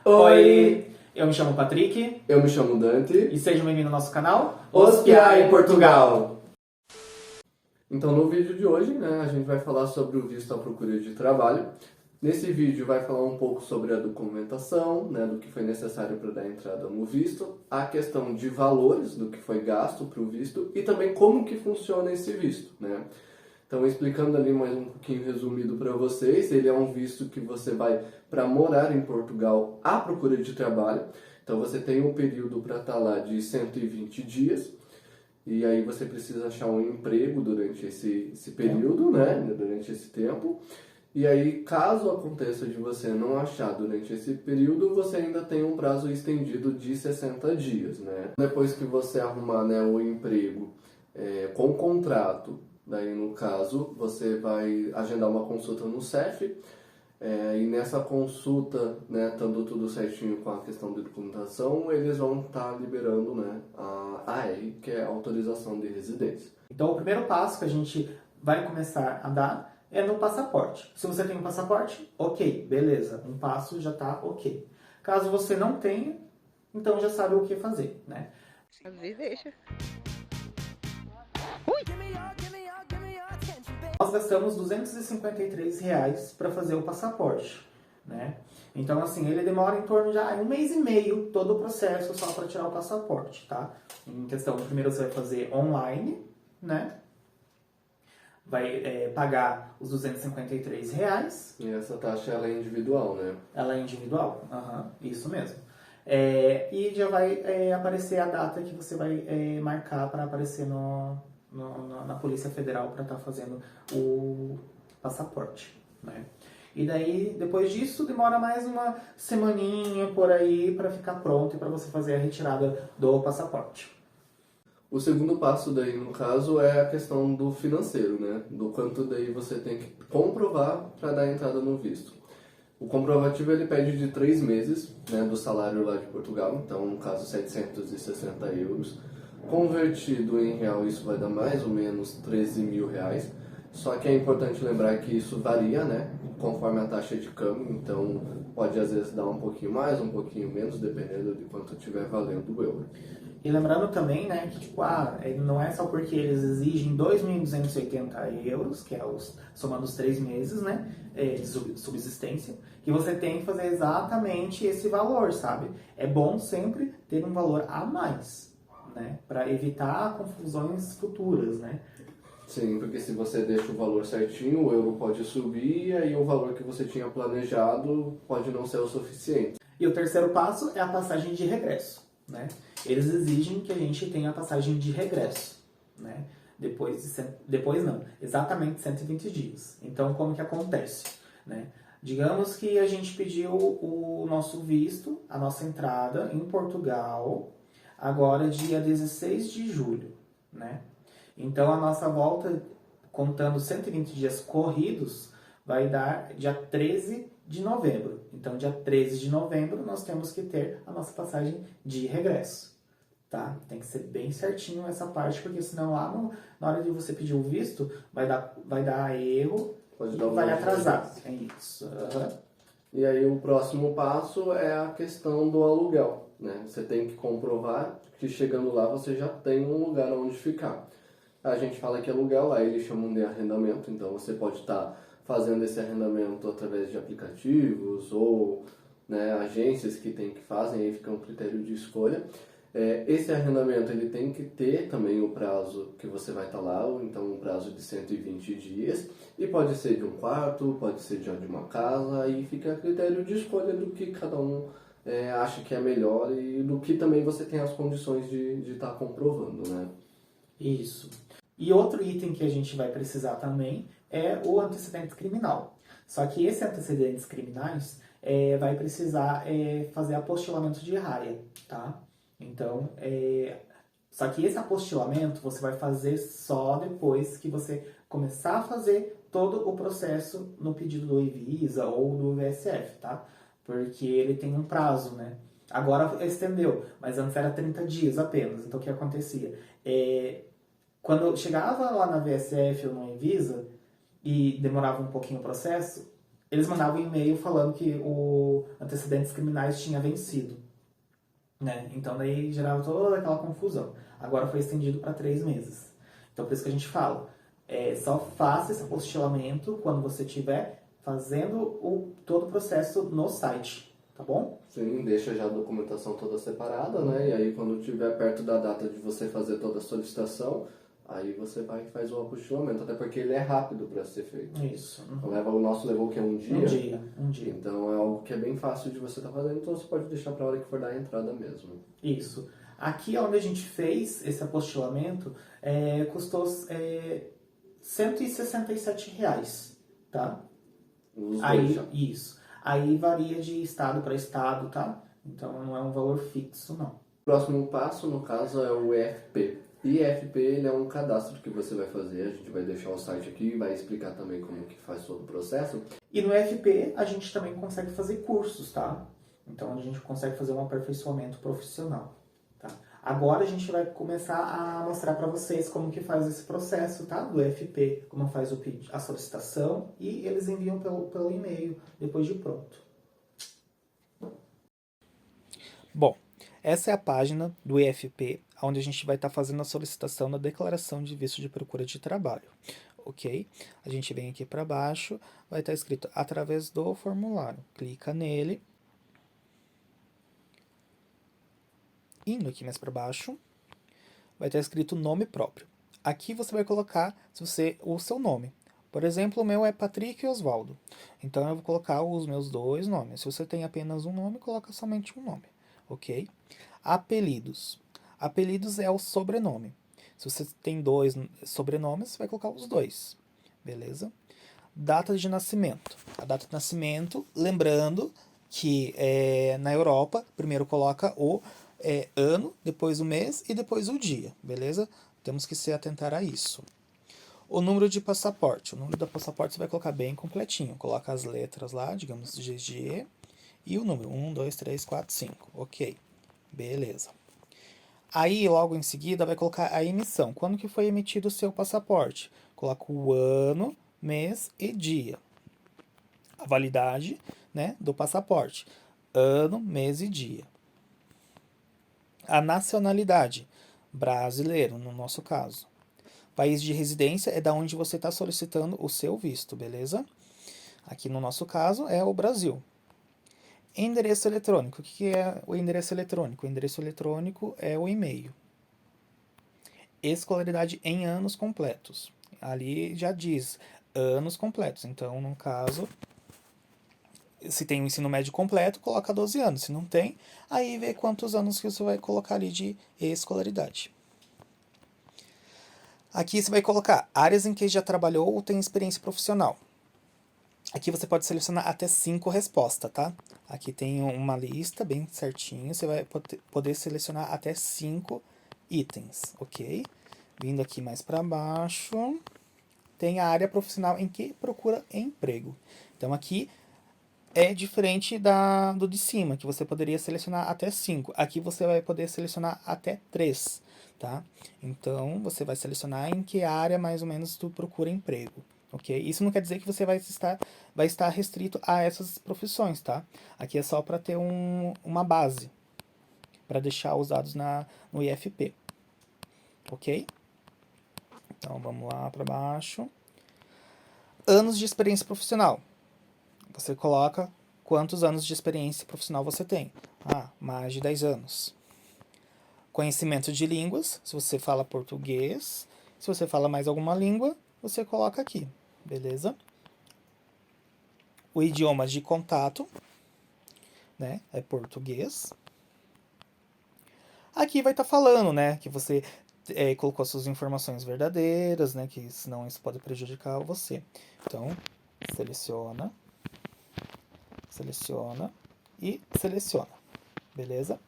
Oi, eu me chamo Patrick. Eu me chamo Dante. E sejam bem-vindos ao nosso canal Os Piá em Portugal. Então no vídeo de hoje, a gente vai falar sobre o visto à procura de trabalho. Nesse vídeo vai falar um pouco sobre a documentação, do que foi necessário para dar entrada no visto, a questão de valores, do que foi gasto para o visto e também como que funciona esse visto, Então, explicando ali mais um pouquinho resumido para vocês, ele é um visto que você vai para morar em Portugal à procura de trabalho. Então, você tem um período para estar lá de 120 dias, e aí você precisa achar um emprego durante esse período, durante esse tempo. E aí, caso aconteça de você não achar durante esse período, você ainda tem um prazo estendido de 60 dias, Depois que você arrumar o emprego com contrato, daí, no caso, você vai agendar uma consulta no CEF, e nessa consulta, estando tudo certinho com a questão de documentação, eles vão estar liberando a AR, que é a autorização de residência. Então, o primeiro passo que a gente vai começar a dar é no passaporte. Se você tem um passaporte, ok, beleza, um passo já está ok. Caso você não tenha, então já sabe o que fazer, Às vezes deixa. Nós gastamos R$253 para fazer o passaporte, Então, assim, ele demora em torno de 1 mês e meio todo o processo só para tirar o passaporte, tá? Em questão, primeiro você vai fazer online, Vai pagar os R$253. E essa taxa ela é individual, Ela é individual? Isso mesmo. E já vai aparecer a data que você vai marcar para aparecer na Polícia Federal para estar fazendo o passaporte, E daí, depois disso, demora mais uma semaninha por aí para ficar pronto e para você fazer a retirada do passaporte. O segundo passo daí, no caso, é a questão do financeiro, Do quanto daí você tem que comprovar para dar entrada no visto. O comprovativo ele pede de 3 meses, do salário lá de Portugal, então no caso 760 euros. Convertido em real, isso vai dar mais ou menos 13 mil reais. Só que é importante lembrar que isso varia, conforme a taxa de câmbio. Então, pode às vezes dar um pouquinho mais, um pouquinho menos, dependendo de quanto estiver valendo o euro. E lembrando também, que não é só porque eles exigem 2.280 euros, que é somando os 3 meses, de subsistência, que você tem que fazer exatamente esse valor, sabe? É bom sempre ter um valor a mais, para evitar confusões futuras, Sim, porque se você deixa o valor certinho, o euro pode subir e aí o valor que você tinha planejado pode não ser o suficiente. E o terceiro passo é a passagem de regresso, Eles exigem que a gente tenha a passagem de regresso, Depois não, exatamente 120 dias. Então, como que acontece, Digamos que a gente pediu o nosso visto, a nossa entrada em Portugal, agora dia 16 de julho, Então, a nossa volta, contando 120 dias corridos, vai dar dia 13 de novembro. Então, dia 13 de novembro, nós temos que ter a nossa passagem de regresso, tá? Tem que ser bem certinho essa parte, porque senão lá na hora de você pedir o visto, vai dar erro Pode e dar vai uma atrasar. É isso. E aí o próximo passo é a questão do aluguel, Você tem que comprovar que chegando lá você já tem um lugar onde ficar. A gente fala que aluguel, lá eles chamam de arrendamento, então você pode estar fazendo esse arrendamento através de aplicativos ou agências que fazem, aí fica um critério de escolha. Esse arrendamento ele tem que ter também o prazo que você vai estar lá, então um prazo de 120 dias, e pode ser de um quarto, pode ser de uma casa, aí fica a critério de escolha do que cada um acha que é melhor e do que também você tem as condições de estar comprovando, Isso. E outro item que a gente vai precisar também é o antecedente criminal. Só que esse antecedentes criminais vai precisar fazer apostilamento de raia, tá? Então, só que esse apostilamento você vai fazer só depois que você começar a fazer todo o processo no pedido do Evisa ou do VSF, tá? Porque ele tem um prazo, Agora estendeu, mas antes era 30 dias apenas. Então, o que acontecia? Quando eu chegava lá na VSF ou no Evisa e demorava um pouquinho o processo, eles mandavam um e-mail falando que o antecedentes criminais tinha vencido, né? Então daí gerava toda aquela confusão. Agora foi estendido para 3 meses. Então por isso que a gente fala, só faça esse apostilamento quando você estiver fazendo todo o processo no site, tá bom? Sim, deixa já a documentação toda separada, né? E aí quando estiver perto da data de você fazer toda a solicitação, aí você vai e faz o apostilamento, até porque ele é rápido para ser feito. Isso. Então, o nosso levou que é um dia. Um dia. Então é algo que é bem fácil de você estar fazendo, então você pode deixar para a hora que for dar a entrada mesmo. Isso. Aqui onde a gente fez esse apostilamento, custou R$167, tá? Os dois Aí, já. isso. Aí varia de estado para estado, tá? Então não é um valor fixo, não. O próximo passo, no caso, é o EFP. E EFP ele é um cadastro que você vai fazer, a gente vai deixar o site aqui e vai explicar também como que faz todo o processo. E no EFP a gente também consegue fazer cursos, tá? Então a gente consegue fazer um aperfeiçoamento profissional, tá? Agora a gente vai começar a mostrar para vocês como que faz esse processo, tá? Do EFP, como faz a solicitação e eles enviam pelo e-mail depois de pronto. Bom, essa é a página do EFP, onde a gente vai estar fazendo a solicitação da declaração de visto de procura de trabalho, ok? A gente vem aqui para baixo, vai estar escrito através do formulário. Clica nele. Indo aqui mais para baixo, vai estar escrito nome próprio. Aqui você vai colocar o seu nome. Por exemplo, o meu é Patrick Osvaldo. Então eu vou colocar os meus 2 nomes. Se você tem apenas um nome, coloca somente um nome, ok? Apelidos. Apelidos é o sobrenome. Se você tem 2 sobrenomes, você vai colocar os 2, beleza? Data de nascimento. A data de nascimento, lembrando que na Europa, primeiro coloca o ano, depois o mês e depois o dia, beleza? Temos que se atentar a isso. O número de passaporte. O número do passaporte você vai colocar bem completinho. Coloca as letras lá, digamos GG, e o número 1, 2, 3, 4, 5. Ok, beleza. Aí, logo em seguida, vai colocar a emissão. Quando que foi emitido o seu passaporte? Coloca o ano, mês e dia. A validade, né, do passaporte. Ano, mês e dia. A nacionalidade. Brasileiro, no nosso caso. País de residência é da onde você está solicitando o seu visto, beleza? Aqui no nosso caso é o Brasil. Endereço eletrônico. O que é o endereço eletrônico? O endereço eletrônico é o e-mail. Escolaridade em anos completos. Ali já diz anos completos. Então, no caso, se tem o ensino médio completo, coloca 12 anos. Se não tem, aí vê quantos anos que você vai colocar ali de escolaridade. Aqui você vai colocar áreas em que já trabalhou ou tem experiência profissional. Aqui você pode selecionar até 5 respostas, tá? Aqui tem uma lista bem certinho, você vai poder selecionar até 5 itens, ok? Vindo aqui mais para baixo, tem a área profissional em que procura emprego. Então aqui é diferente do de cima, que você poderia selecionar até 5. Aqui você vai poder selecionar até 3, tá? Então, você vai selecionar em que área mais ou menos tu procura emprego, ok? Isso não quer dizer que você vai estar restrito a essas profissões, tá? Aqui é só para ter uma base, para deixar os dados no IFP, ok? Então, vamos lá para baixo. Anos de experiência profissional. Você coloca quantos anos de experiência profissional você tem. Mais de 10 anos. Conhecimento de línguas, se você fala português. Se você fala mais alguma língua, você coloca aqui, beleza? O idioma de contato, né, é português. Aqui vai estar falando, né, que você colocou suas informações verdadeiras, né, que senão isso pode prejudicar você. Então, seleciona e seleciona, beleza?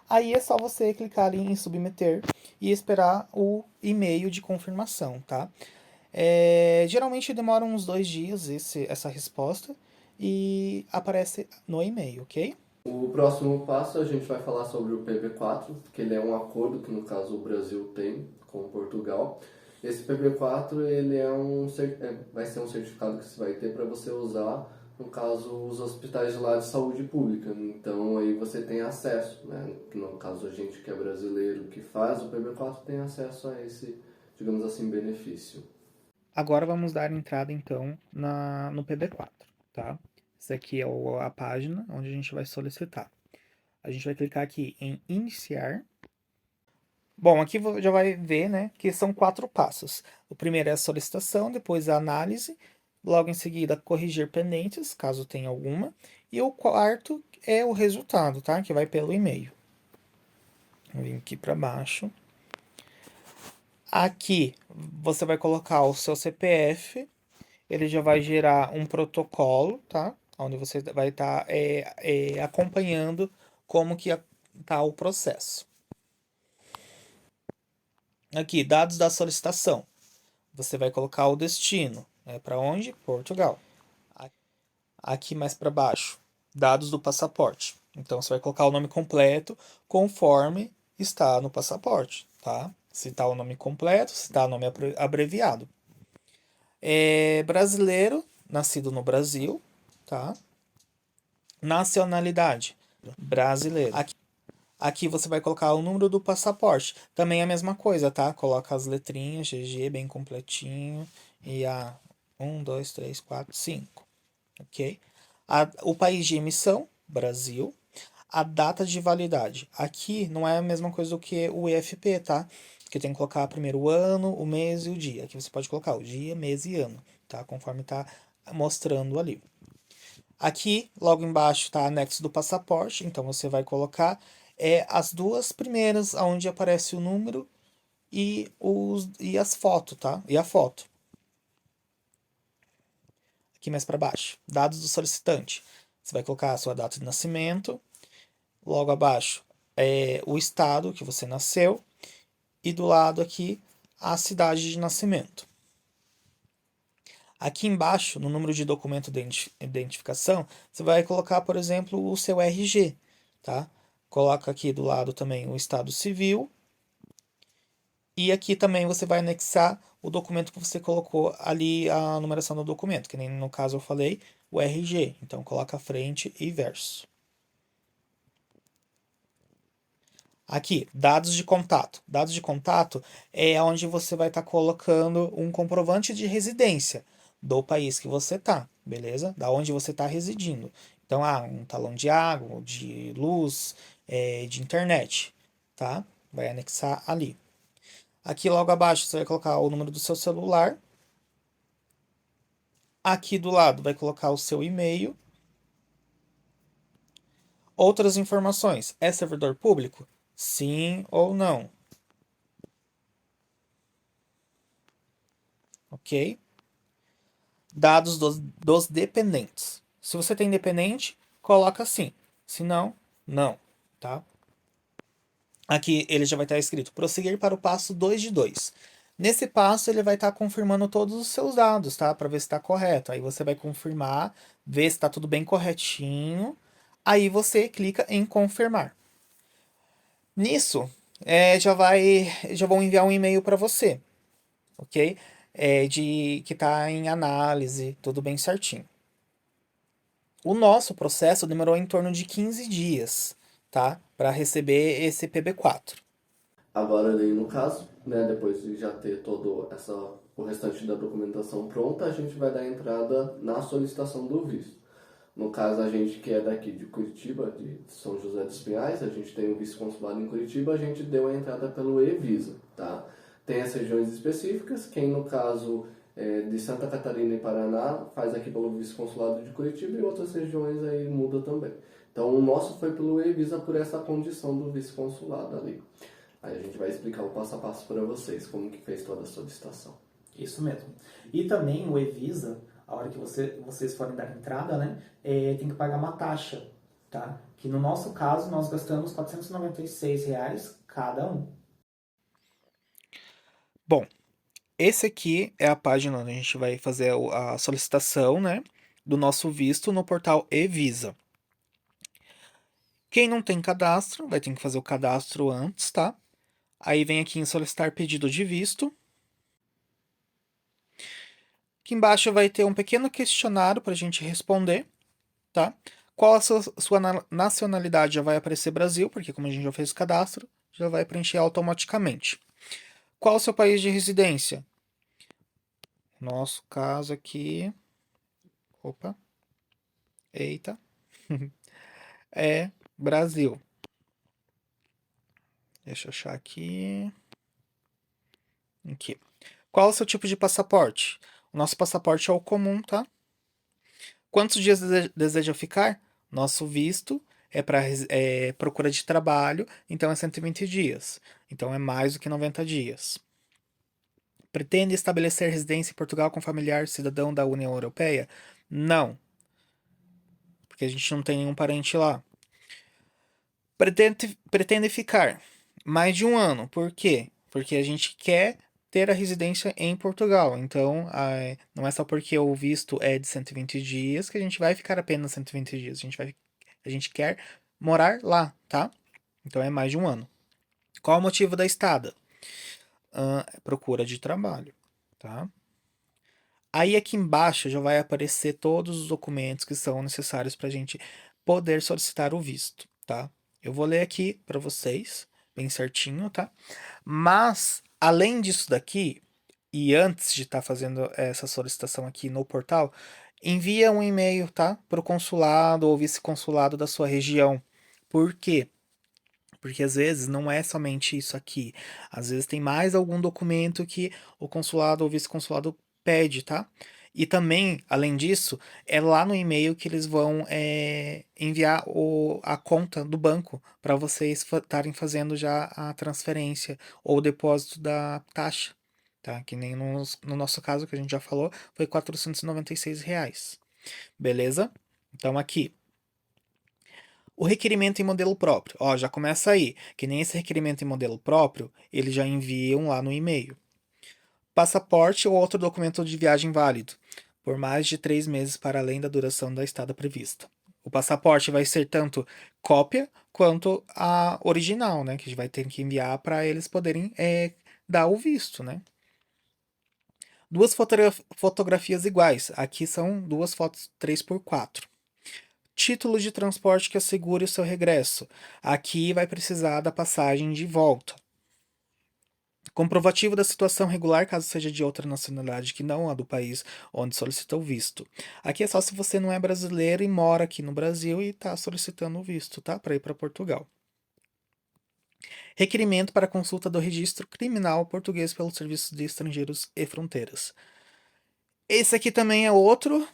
Aí é só você clicar ali em submeter e esperar o e-mail de confirmação, tá? Geralmente demora uns 2 dias essa resposta e aparece no e-mail, ok? O próximo passo a gente vai falar sobre o PB4, que ele é um acordo que no caso o Brasil tem com Portugal. Esse PB4 ele vai ser um certificado que você vai ter para você usar no caso, os hospitais lá de saúde pública. Então, aí você tem acesso, né? No caso, a gente que é brasileiro, que faz o PB4, tem acesso a esse, digamos assim, benefício. Agora vamos dar entrada, então, no PB4, tá? Essa aqui é a página onde a gente vai solicitar. A gente vai clicar aqui em iniciar. Bom, aqui já vai ver, né, que são 4 passos. O primeiro é a solicitação, depois a análise, logo em seguida corrigir pendentes, caso tenha alguma, e o quarto é o resultado, tá? Que vai pelo e-mail. Vou vir aqui para baixo. Aqui você vai colocar o seu CPF, ele já vai gerar um protocolo, tá? Onde você vai estar acompanhando como que tá o processo. Aqui, dados da solicitação. Você vai colocar o destino. Para onde? Portugal. Aqui mais para baixo, dados do passaporte. Então, você vai colocar o nome completo conforme está no passaporte, tá? Se está o nome completo, se está o nome abreviado. Brasileiro, nascido no Brasil, tá? Nacionalidade, brasileiro. Aqui você vai colocar o número do passaporte. Também é a mesma coisa, tá? Coloca as letrinhas, GG, bem completinho. E a 1, 2, 3, 4, 5. Ok? O país de emissão, Brasil. A data de validade. Aqui não é a mesma coisa do que o IFP, tá? Que tem que colocar primeiro o ano, o mês e o dia. Aqui você pode colocar o dia, mês e ano, tá? Conforme tá mostrando ali. Aqui, logo embaixo, está anexo do passaporte. Então, você vai colocar as duas primeiras, onde aparece o número e as fotos, tá? E a foto. Aqui mais para baixo. Dados do solicitante. Você vai colocar a sua data de nascimento. Logo abaixo, o estado que você nasceu. E do lado aqui, a cidade de nascimento. Aqui embaixo, no número de documento de identificação, você vai colocar, por exemplo, o seu RG, tá? Coloca aqui do lado também o estado civil. E aqui também você vai anexar o documento que você colocou ali, a numeração do documento, que nem no caso eu falei, o RG. Então, coloca frente e verso. Aqui, dados de contato. Dados de contato é onde você vai estar colocando um comprovante de residência do país que você está, beleza? Da onde você está residindo. Então, um talão de água, de luz, de internet, tá? Vai anexar ali. Aqui logo abaixo você vai colocar o número do seu celular. Aqui do lado vai colocar o seu e-mail. Outras informações. É servidor público? Sim ou não. Ok? Dados dos dependentes. Se você tem dependente, coloca sim. Se não, não. Tá? Aqui ele já vai estar escrito prosseguir para o passo 2 de 2. Nesse passo ele vai estar confirmando todos os seus dados, tá? Para ver se está correto. Aí você vai confirmar, ver se está tudo bem corretinho. Aí você clica em confirmar. Nisso, já vão enviar um e-mail para você, ok? De que está em análise, tudo bem certinho. O nosso processo demorou em torno de 15 dias, tá? Para receber esse PB4. Agora, daí, no caso, né, depois de já ter todo o restante da documentação pronta, a gente vai dar entrada na solicitação do visto. No caso, a gente que é daqui de Curitiba, de São José dos Pinhais, a gente tem o vice-consulado em Curitiba, a gente deu a entrada pelo e-Visa, tá? Tem as regiões específicas, quem no caso de Santa Catarina e Paraná faz aqui pelo vice-consulado de Curitiba e outras regiões aí muda também. Então, o nosso foi pelo e-Visa por essa condição do vice-consulado ali. Aí a gente vai explicar o passo a passo para vocês, como que fez toda a solicitação. Isso mesmo. E também o e-Visa, a hora que vocês forem dar entrada, né, tem que pagar uma taxa, tá? Que no nosso caso, nós gastamos R$ 496 cada um. Bom, esse aqui é a página onde a gente vai fazer a solicitação, né, do nosso visto no portal e-Visa. Quem não tem cadastro, vai ter que fazer o cadastro antes, tá? Aí vem aqui em solicitar pedido de visto. Aqui embaixo vai ter um pequeno questionário para a gente responder, tá? Qual a sua nacionalidade? Já vai aparecer Brasil, porque como a gente já fez o cadastro, já vai preencher automaticamente. Qual o seu país de residência? Nosso caso aqui. Opa. Eita. É Brasil. Deixa eu achar aqui. Aqui. Qual o seu tipo de passaporte? O nosso passaporte é o comum, tá? Quantos dias deseja ficar? Nosso visto é para procura de trabalho, então é 120 dias. Então é mais do que 90 dias. Pretende estabelecer residência em Portugal com familiar cidadão da União Europeia? Não, porque a gente não tem nenhum parente lá. Pretende ficar mais de um ano. Por quê? Porque a gente quer ter a residência em Portugal. Então, não é só porque o visto é de 120 dias que a gente vai ficar apenas 120 dias. A gente quer morar lá, tá? Então é mais de um ano. Qual o motivo da estada? Procura de trabalho, tá? Aí aqui embaixo já vai aparecer todos os documentos que são necessários para a gente poder solicitar o visto, tá? Eu vou ler aqui para vocês, bem certinho, tá? Mas, além disso daqui, e antes de estar fazendo essa solicitação aqui no portal, envia um e-mail, tá? Para o consulado ou vice-consulado da sua região. Por quê? Porque às vezes não é somente isso aqui. Às vezes tem mais algum documento que o consulado ou vice-consulado pede, tá? E também, além disso, é lá no e-mail que eles vão enviar a conta do banco para vocês estarem fazendo já a transferência ou o depósito da taxa, tá? Que nem no nosso caso, que a gente já falou, foi R$ 496. Beleza? Então aqui. O requerimento em modelo próprio. Ó, já começa aí. Que nem esse requerimento em modelo próprio, eles já enviam lá no e-mail. Passaporte ou outro documento de viagem válido, por mais de 3 meses para além da duração da estada prevista. O passaporte vai ser tanto cópia quanto a original, né? Que a gente vai ter que enviar para eles poderem dar o visto, né? Duas fotografias iguais. Aqui são duas fotos 3x4. Título de transporte que assegure o seu regresso. Aqui vai precisar da passagem de volta. Comprovativo da situação regular, caso seja de outra nacionalidade que não a do país onde solicita o visto. Aqui é só se você não é brasileiro e mora aqui no Brasil e está solicitando o visto, tá? Para ir para Portugal. Requerimento para consulta do registro criminal português pelo Serviço de Estrangeiros e Fronteiras. Esse aqui também é outro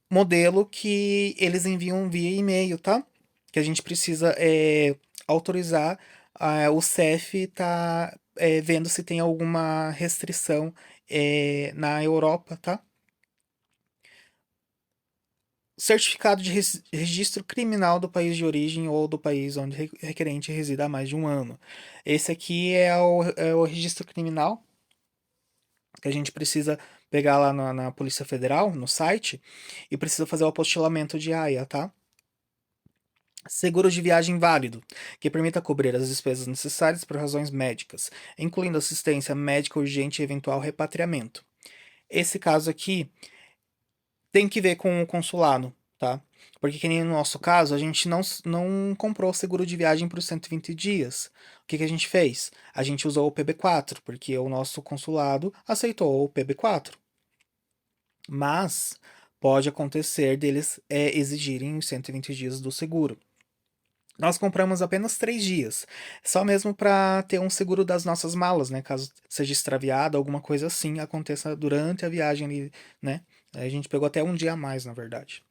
modelo que eles enviam via e-mail, tá? Que a gente precisa autorizar o CEF tá vendo se tem alguma restrição na Europa, tá? Certificado de registro criminal do país de origem ou do país onde o requerente resida há mais de um ano. Esse aqui é o registro criminal que a gente precisa pegar lá na Polícia Federal, no site, e precisa fazer o apostilamento de AIA, tá? Seguro de viagem válido, que permita cobrir as despesas necessárias por razões médicas, incluindo assistência médica urgente e eventual repatriamento. Esse caso aqui tem que ver com o consulado, tá? Porque que nem no nosso caso, a gente não comprou o seguro de viagem para os 120 dias. O que a gente fez? A gente usou o PB4, porque o nosso consulado aceitou o PB4. Mas pode acontecer deles exigirem os 120 dias do seguro. Nós compramos apenas 3 dias, só mesmo para ter um seguro das nossas malas, né? Caso seja extraviada, alguma coisa assim aconteça durante a viagem ali, né? Aí a gente pegou até um dia a mais, na verdade.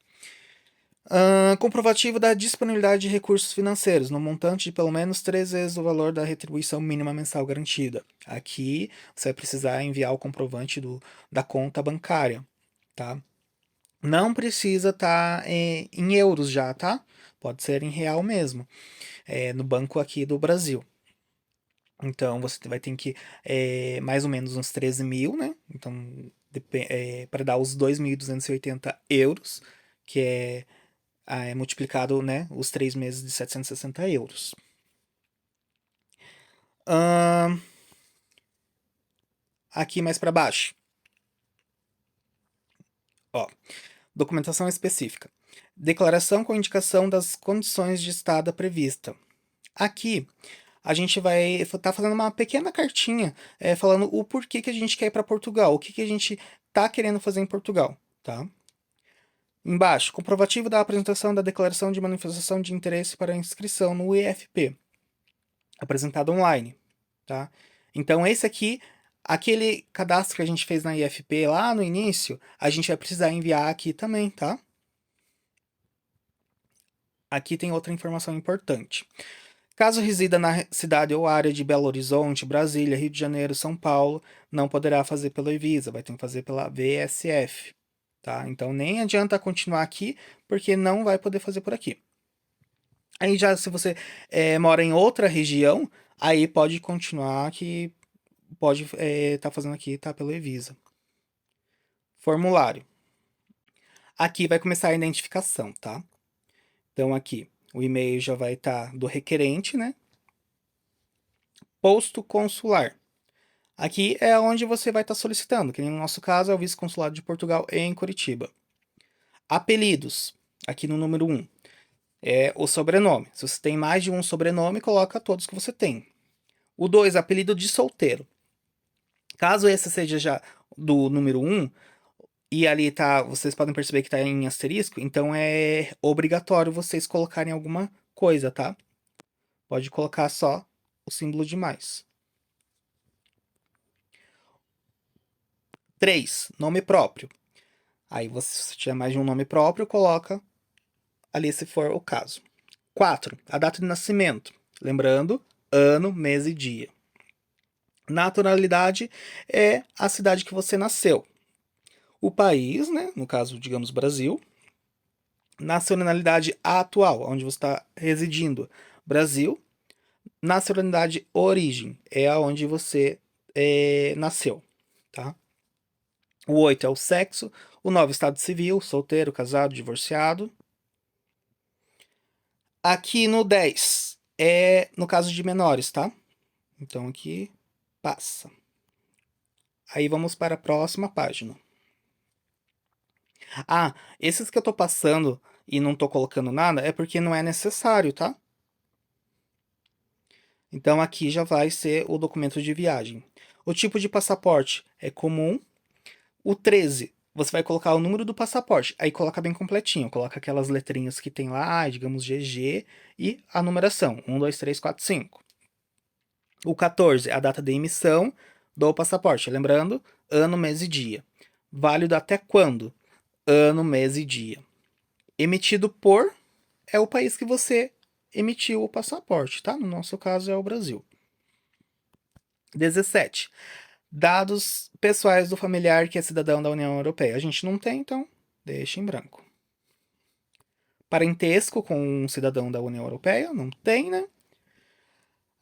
Comprovativo da disponibilidade de recursos financeiros, no montante de pelo menos 3 vezes o valor da retribuição mínima mensal garantida. Aqui você vai precisar enviar o comprovante da conta bancária, tá? Não precisa estar em euros já, tá? Pode ser em real mesmo, no banco aqui do Brasil. Então você vai ter que mais ou menos uns 13 mil, né? Então, para dar os 2.280 euros, que é multiplicado, né? Os 3 meses de 760 euros. Aqui mais para baixo. Ó, documentação específica. Declaração com indicação das condições de estada prevista. Aqui, a gente vai estar fazendo uma pequena cartinha falando o porquê que a gente quer ir para Portugal, o que, que a gente está querendo fazer em Portugal, tá? Embaixo, comprovativo da apresentação da declaração de manifestação de interesse para inscrição no IFP, apresentado online, tá? Então, esse aqui, aquele cadastro que a gente fez na IFP lá no início, a gente vai precisar enviar aqui também, tá? Aqui tem outra informação importante. Caso resida na cidade ou área de Belo Horizonte, Brasília, Rio de Janeiro, São Paulo, não poderá fazer pela Evisa, vai ter que fazer pela VSF, tá? Então nem adianta continuar aqui, porque não vai poder fazer por aqui. Aí já se você mora em outra região, aí pode continuar que pode estar fazendo aqui, tá? Pela Evisa. Formulário. Aqui vai começar a identificação, tá? Então aqui, o e-mail já vai estar do requerente, né? Posto consular. Aqui é onde você vai estar solicitando, que no nosso caso é o Vice-Consulado de Portugal em Curitiba. Apelidos, aqui no número 1, é o sobrenome. Se você tem mais de um sobrenome, coloca todos que você tem. O 2, apelido de solteiro. Caso esse seja já do número 1, e ali tá, vocês podem perceber que está em asterisco, então é obrigatório vocês colocarem alguma coisa, tá? Pode colocar só o símbolo de mais. 3, nome próprio. Aí você, se tiver mais de um nome próprio, coloca ali se for o caso. 4, a data de nascimento. Lembrando, ano, mês e dia. Naturalidade é a cidade que você nasceu. O país, né, no caso, digamos, Brasil. Nacionalidade atual, onde você está residindo. Brasil. Nacionalidade origem, é aonde você nasceu, tá? O 8 é o sexo. O 9, estado civil, solteiro, casado, divorciado. Aqui no 10 é no caso de menores, tá? Então aqui passa. Aí vamos para a próxima página. Ah, esses que eu tô passando e não tô colocando nada é porque não é necessário, tá? Então aqui já vai ser o documento de viagem. O tipo de passaporte é comum. O 13, você vai colocar o número do passaporte. Aí coloca bem completinho. Coloca aquelas letrinhas que tem lá, digamos GG, e a numeração. 1, 2, 3, 4, 5. O 14, a data de emissão do passaporte. Lembrando, ano, mês e dia. Válido até quando? Ano, mês e dia. Emitido por é o país que você emitiu o passaporte, tá? No nosso caso é o Brasil. 17. Dados pessoais do familiar que é cidadão da União Europeia. A gente não tem, então deixa em branco. Parentesco com um cidadão da União Europeia, não tem, né?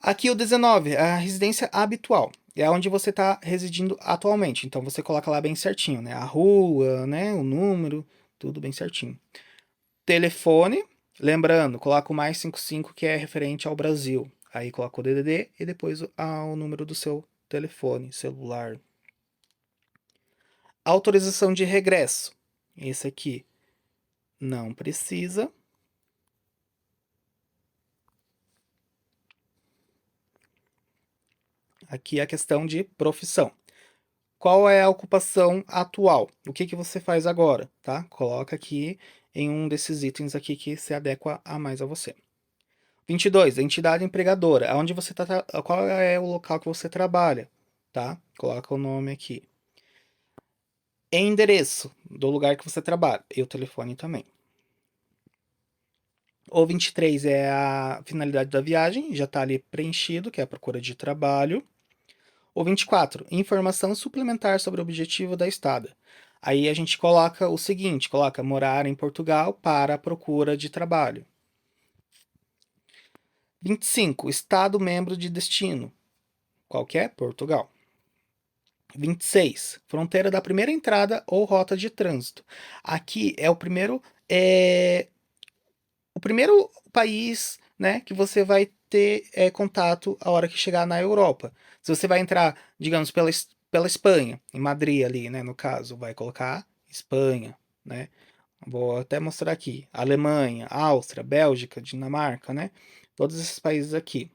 Aqui o 19, a residência habitual. É onde você está residindo atualmente. Então você coloca lá bem certinho, né? A rua, né? O número, tudo bem certinho. Telefone, lembrando, coloca o mais 55 que é referente ao Brasil. Aí coloca o DDD e depois o número do seu telefone celular. Autorização de regresso. Esse aqui não precisa. Aqui é a questão de profissão. Qual é a ocupação atual? O que, que você faz agora, tá? Coloca aqui em um desses itens aqui que se adequa a mais a você. 22, a entidade empregadora. Aonde você tá, qual é o local que você trabalha, tá? Coloca o nome aqui. Endereço do lugar que você trabalha e o telefone também. O 23 é a finalidade da viagem, já está ali preenchido, que é a procura de trabalho. O 24, informação suplementar sobre o objetivo da estada. Aí a gente coloca o seguinte, coloca morar em Portugal para a procura de trabalho. 25, estado membro de destino. Qual que é? Portugal. 26, fronteira da primeira entrada ou rota de trânsito. Aqui é o primeiro país, né, que você vai ter contato a hora que chegar na Europa. Se você vai entrar, digamos, pela Espanha, em Madrid ali, né, no caso, vai colocar Espanha, né? Vou até mostrar aqui. Alemanha, Áustria, Bélgica, Dinamarca, né? Todos esses países aqui.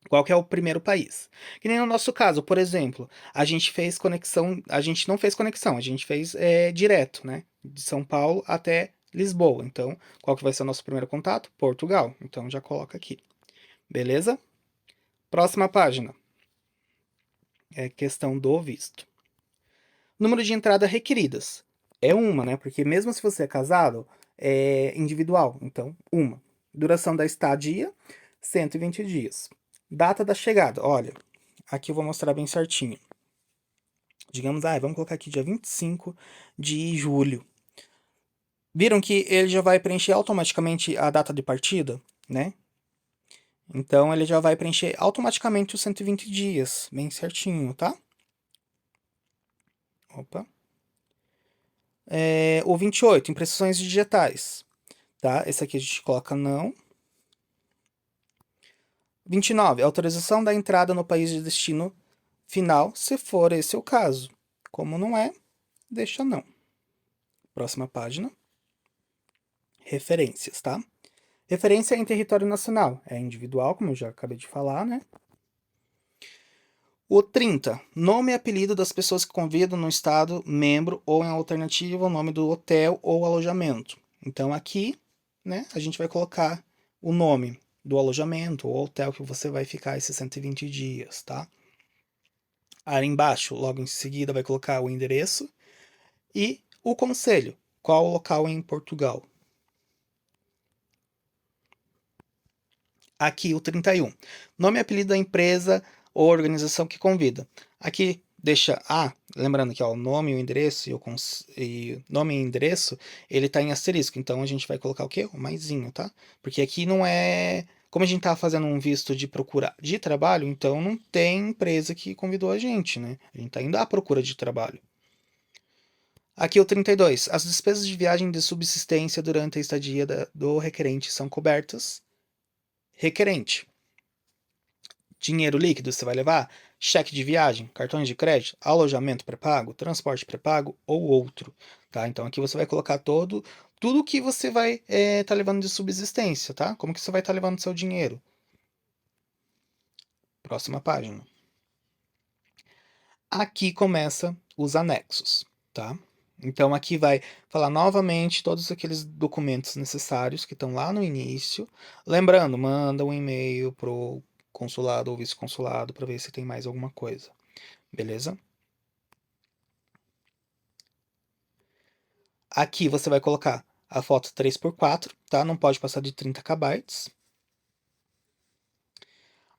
Qual que é o primeiro país? Que nem no nosso caso, por exemplo, a gente fez conexão, a gente não fez conexão, a gente fez direto, né? De São Paulo até Lisboa. Então, qual que vai ser o nosso primeiro contato? Portugal. Então, já coloca aqui. Beleza? Próxima página. É questão do visto. Número de entrada requeridas. É uma, né? Porque mesmo se você é casado, é individual. Então, uma. Duração da estadia, 120 dias. Data da chegada. Olha, aqui eu vou mostrar bem certinho. Digamos, vamos colocar aqui dia 25 de julho. Viram que ele já vai preencher automaticamente a data de partida, né? Então, ele já vai preencher automaticamente os 120 dias, bem certinho, tá? Opa. O 28, impressões digitais, tá? Esse aqui a gente coloca não. 29, autorização da entrada no país de destino final, se for esse o caso. Como não é, deixa não. Próxima página. Referências, tá? Referência em território nacional. É individual, como eu já acabei de falar, né? O 30, nome e apelido das pessoas que convidam no estado, membro ou em alternativa o nome do hotel ou alojamento. Então aqui, né, a gente vai colocar o nome do alojamento ou hotel que você vai ficar esses 120 dias, tá? Aí embaixo, logo em seguida, vai colocar o endereço e o conselho, qual o local em Portugal. Aqui o 31, nome e apelido da empresa ou organização que convida. Aqui deixa lembrando que o nome, o endereço e nome e endereço, ele tá em asterisco, então a gente vai colocar o quê? O maisinho, tá? Porque aqui não é, como a gente tá fazendo um visto de procura de trabalho, então não tem empresa que convidou a gente, né? A gente tá indo à procura de trabalho. Aqui o 32, as despesas de viagem de subsistência durante a estadia do requerente são cobertas. Requerente. Dinheiro líquido você vai levar? Cheque de viagem, cartões de crédito, alojamento pré-pago, transporte pré-pago ou outro, tá? Então aqui você vai colocar tudo que você vai tá levando de subsistência, tá? Como que você vai estar levando seu dinheiro? Próxima página. Aqui começa os anexos, tá? Então aqui vai falar novamente todos aqueles documentos necessários que estão lá no início. Lembrando, manda um e-mail pro consulado ou vice-consulado para ver se tem mais alguma coisa. Beleza? Aqui você vai colocar a foto 3x4, tá? Não pode passar de 30 KB.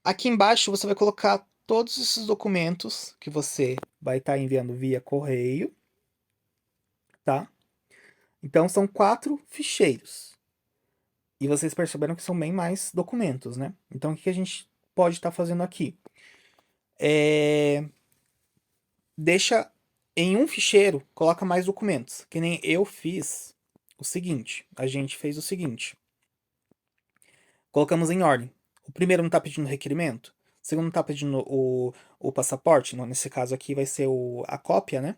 Aqui embaixo você vai colocar todos esses documentos que você vai estar enviando via correio, tá? Então são 4 ficheiros. E vocês perceberam que são bem mais documentos, né? Então o que a gente pode estar fazendo aqui? Deixa em um ficheiro, coloca mais documentos. Que nem eu fiz o seguinte. A gente fez o seguinte. Colocamos em ordem. O primeiro não está pedindo requerimento. O segundo não está pedindo o passaporte. Nesse caso aqui vai ser a cópia, né?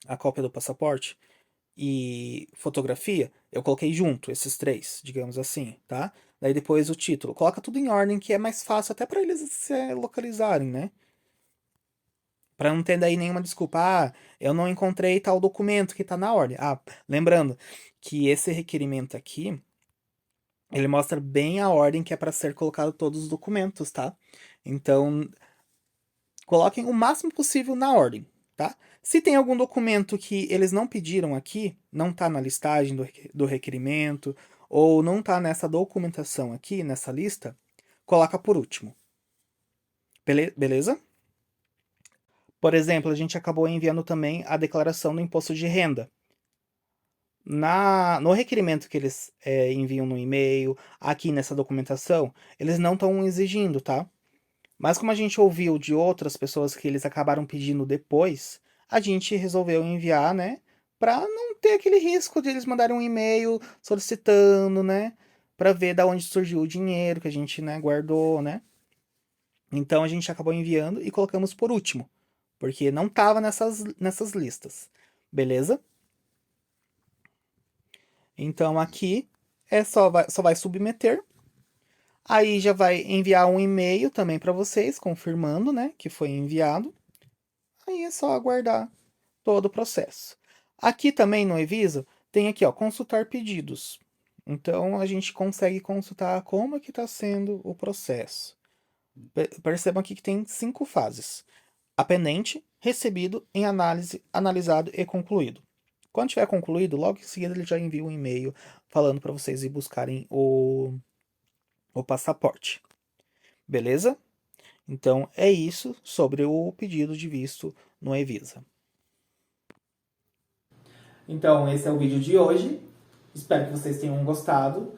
A cópia do passaporte. E fotografia, eu coloquei junto esses 3, digamos assim, tá? Daí depois o título. Coloca tudo em ordem, que é mais fácil até para eles se localizarem, né? Para não ter daí nenhuma desculpa. Eu não encontrei tal documento que tá na ordem. Lembrando que esse requerimento aqui, ele mostra bem a ordem que é para ser colocado todos os documentos, tá? Então, coloquem o máximo possível na ordem, tá? Se tem algum documento que eles não pediram aqui, não tá na listagem do requerimento, ou não tá nessa documentação aqui, nessa lista, coloca por último. Beleza? Por exemplo, a gente acabou enviando também a declaração do imposto de renda. No requerimento que eles enviam no e-mail, aqui nessa documentação, eles não estão exigindo, tá? Mas como a gente ouviu de outras pessoas que eles acabaram pedindo depois, a gente resolveu enviar, né? Para não ter aquele risco de eles mandarem um e-mail solicitando, né? Para ver da onde surgiu o dinheiro que a gente, né, guardou, né? Então a gente acabou enviando e colocamos por último, porque não estava nessas listas. Beleza? Então aqui só vai submeter. Aí já vai enviar um e-mail também para vocês, confirmando, né, que foi enviado. Aí é só aguardar todo o processo. Aqui também no Evisa tem aqui, ó, consultar pedidos. Então a gente consegue consultar como é que está sendo o processo. Percebam aqui que tem 5 fases: apendente, recebido, em análise, analisado e concluído. Quando tiver concluído, logo em seguida ele já envia um e-mail falando para vocês ir buscarem o passaporte. Beleza? Então é isso sobre o pedido de visto no Evisa. Então esse é o vídeo de hoje. Espero que vocês tenham gostado.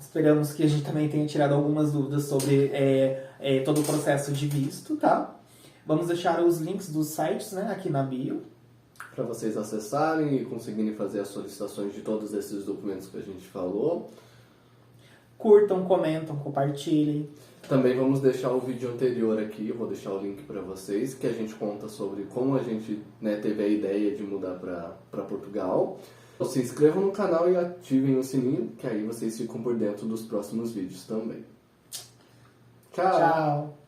Esperamos que a gente também tenha tirado algumas dúvidas sobre todo o processo de visto, tá? Vamos deixar os links dos sites, né, aqui na bio. Para vocês acessarem e conseguirem fazer as solicitações de todos esses documentos que a gente falou. Curtam, comentam, compartilhem. Também vamos deixar o vídeo anterior aqui, eu vou deixar o link para vocês, que a gente conta sobre como a gente, né, teve a ideia de mudar para Portugal. Então, se inscrevam no canal e ativem o sininho, que aí vocês ficam por dentro dos próximos vídeos também. Tchau! Tchau!